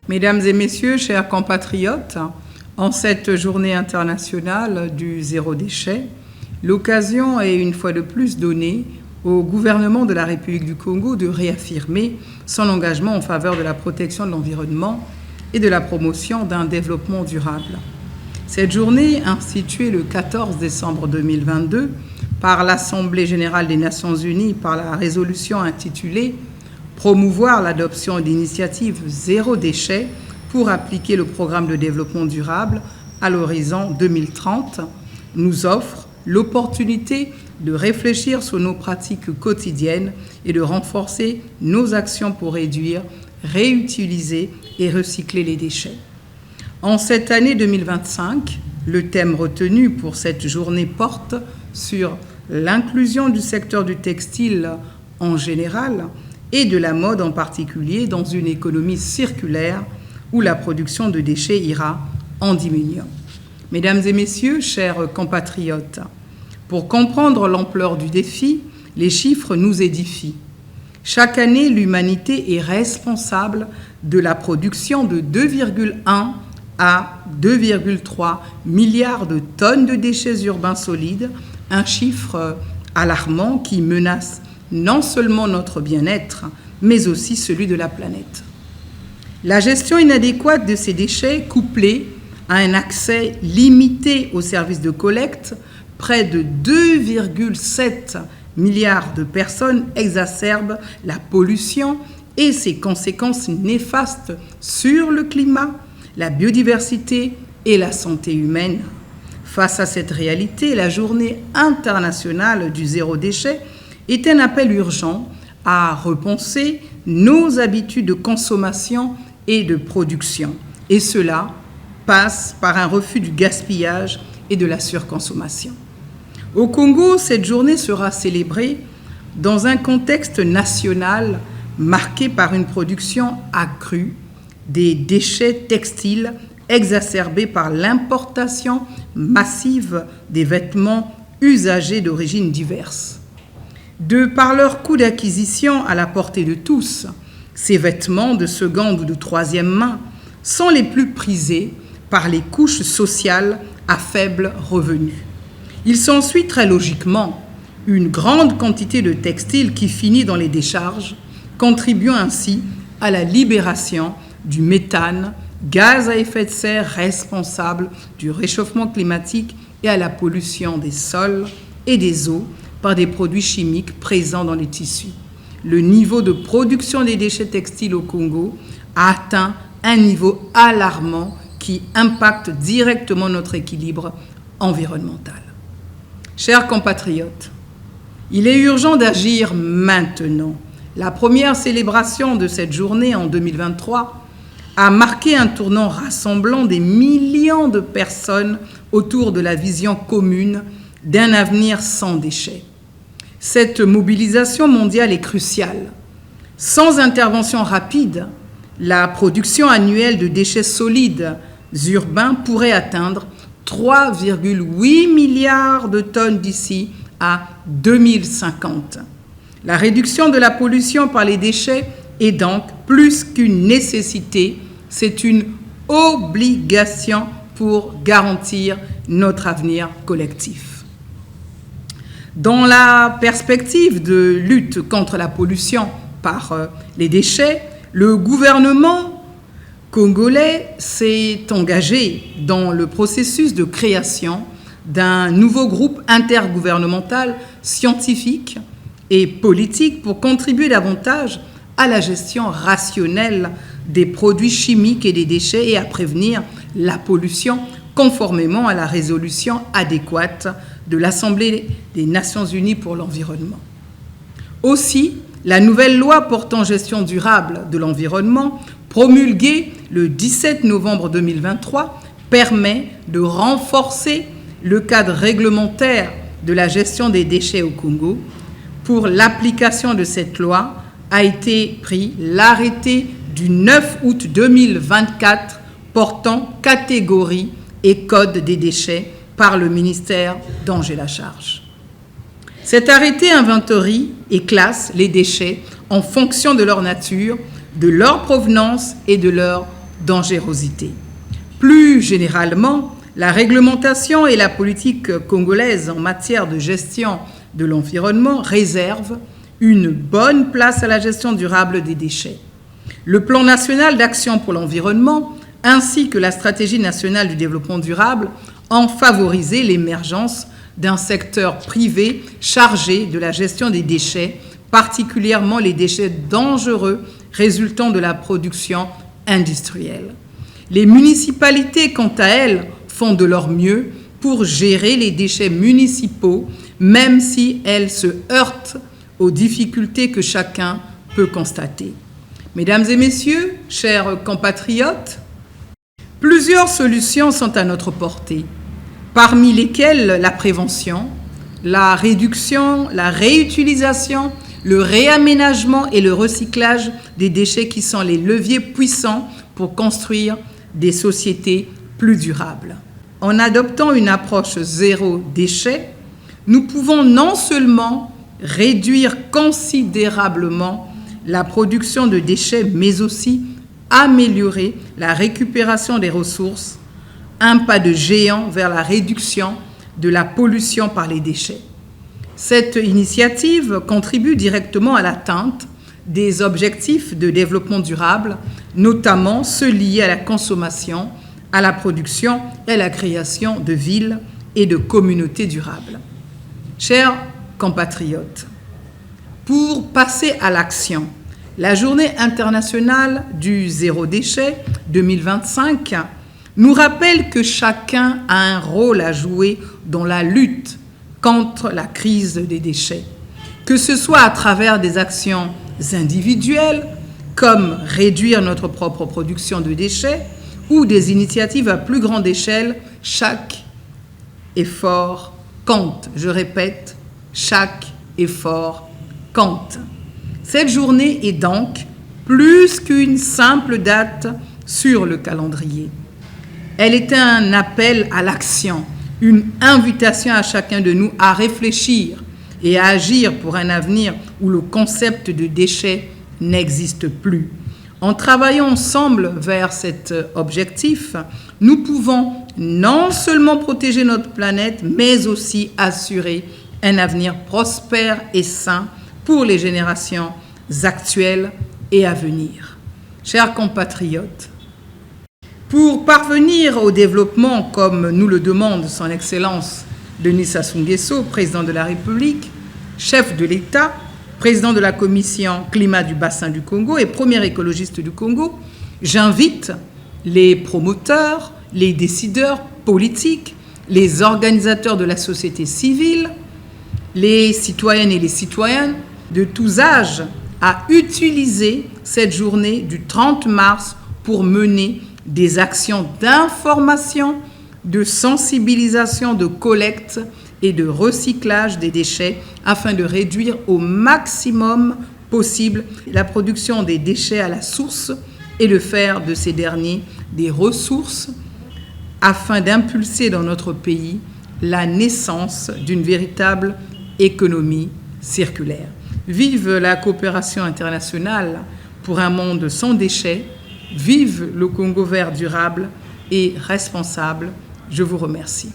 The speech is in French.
Mesdames et messieurs, chers compatriotes, en cette journée internationale du zéro déchet, l'occasion est une fois de plus donnée au gouvernement de la République du Congo de réaffirmer son engagement en faveur de la protection de l'environnement et de la promotion d'un développement durable. Cette journée, instituée le 14 décembre 2022 par l'Assemblée générale des Nations unies par la résolution intitulée « Promouvoir l'adoption d'initiatives zéro déchet pour appliquer le programme de développement durable à l'horizon 2030 », nous offre l'opportunité de réfléchir sur nos pratiques quotidiennes et de renforcer nos actions pour réduire, réutiliser et recycler les déchets. En cette année 2025, le thème retenu pour cette journée porte sur l'inclusion du secteur du textile en général et de la mode en particulier dans une économie circulaire où la production de déchets ira en diminuant. Mesdames et messieurs, chers compatriotes, pour comprendre l'ampleur du défi, les chiffres nous édifient. Chaque année, l'humanité est responsable de la production de 2,1 à 2,3 milliards de tonnes de déchets urbains solides, un chiffre alarmant qui menace non seulement notre bien-être, mais aussi celui de la planète. La gestion inadéquate de ces déchets, couplée à un accès limité aux services de collecte, près de 2,7 milliards de personnes exacerbent la pollution et ses conséquences néfastes sur le climat, la biodiversité et la santé humaine. Face à cette réalité, la Journée internationale du zéro déchet est un appel urgent à repenser nos habitudes de consommation et de production. Et cela passe par un refus du gaspillage et de la surconsommation. Au Congo, cette journée sera célébrée dans un contexte national marqué par une production accrue des déchets textiles exacerbés par l'importation massive des vêtements usagés d'origines diverses. De par leur coût d'acquisition à la portée de tous, ces vêtements de seconde ou de troisième main sont les plus prisés par les couches sociales à faible revenu. Il s'ensuit très logiquement une grande quantité de textiles qui finit dans les décharges, contribuant ainsi à la libération du méthane, gaz à effet de serre responsable du réchauffement climatique et à la pollution des sols et des eaux par des produits chimiques présents dans les tissus. Le niveau de production des déchets textiles au Congo a atteint un niveau alarmant qui impacte directement notre équilibre environnemental. Chers compatriotes, il est urgent d'agir maintenant. La première célébration de cette journée en 2023 a marqué un tournant rassemblant des millions de personnes autour de la vision commune d'un avenir sans déchets. Cette mobilisation mondiale est cruciale. Sans intervention rapide, la production annuelle de déchets solides urbains pourrait atteindre 3,8 milliards de tonnes d'ici à 2050. La réduction de la pollution par les déchets est donc plus qu'une nécessité, c'est une obligation pour garantir notre avenir collectif. Dans la perspective de lutte contre la pollution par les déchets, le gouvernement congolais s'est engagé dans le processus de création d'un nouveau groupe intergouvernemental scientifique et politique pour contribuer davantage à la gestion rationnelle des produits chimiques et des déchets et à prévenir la pollution conformément à la résolution adéquate de l'Assemblée des Nations unies pour l'environnement. Aussi, la nouvelle loi portant gestion durable de l'environnement, promulguée le 17 novembre 2023, permet de renforcer le cadre réglementaire de la gestion des déchets au Congo. Pour l'application de cette loi a été pris l'arrêté du 9 août 2024 portant catégorie et code des déchets par le ministère dont j'ai la charge. Cet arrêté inventorie et classe les déchets en fonction de leur nature, de leur provenance et de leur dangerosité. Plus généralement, la réglementation et la politique congolaise en matière de gestion de l'environnement réservent une bonne place à la gestion durable des déchets. Le plan national d'action pour l'environnement ainsi que la stratégie nationale du développement durable ont favorisé l'émergence d'un secteur privé chargé de la gestion des déchets, particulièrement les déchets dangereux résultant de la production industrielle. Les municipalités, quant à elles, font de leur mieux pour gérer les déchets municipaux, même si elles se heurtent aux difficultés que chacun peut constater. Mesdames et messieurs, chers compatriotes, plusieurs solutions sont à notre portée, parmi lesquelles la prévention, la réduction, la réutilisation, le réaménagement et le recyclage des déchets qui sont les leviers puissants pour construire des sociétés plus durables. En adoptant une approche zéro déchet, nous pouvons non seulement réduire considérablement la production de déchets, mais aussi améliorer la récupération des ressources, un pas de géant vers la réduction de la pollution par les déchets. Cette initiative contribue directement à l'atteinte des objectifs de développement durable, notamment ceux liés à la consommation, à la production et à la création de villes et de communautés durables. Chers compatriotes, pour passer à l'action, la Journée internationale du zéro déchet 2025 nous rappelle que chacun a un rôle à jouer dans la lutte contre la crise des déchets, que ce soit à travers des actions individuelles, comme réduire notre propre production de déchets, ou des initiatives à plus grande échelle. Chaque effort compte. Je répète, chaque effort compte. Cette journée est donc plus qu'une simple date sur le calendrier. Elle est un appel à l'action, une invitation à chacun de nous à réfléchir et à agir pour un avenir où le concept de déchet n'existe plus. En travaillant ensemble vers cet objectif, nous pouvons non seulement protéger notre planète, mais aussi assurer un avenir prospère et sain pour les générations actuelles et à venir. Chers compatriotes, pour parvenir au développement, comme nous le demande son Excellence Denis Sassou Nguesso, président de la République, chef de l'État, président de la Commission Climat du Bassin du Congo et premier écologiste du Congo, j'invite les promoteurs, les décideurs politiques, les organisateurs de la société civile, les citoyennes et les citoyens de tous âges à utiliser cette journée du 30 mars pour mener des actions d'information, de sensibilisation, de collecte et de recyclage des déchets afin de réduire au maximum possible la production des déchets à la source et de faire de ces derniers des ressources afin d'impulser dans notre pays la naissance d'une véritable économie circulaire. Vive la coopération internationale pour un monde sans déchets. Vive le Congo vert durable et responsable. Je vous remercie.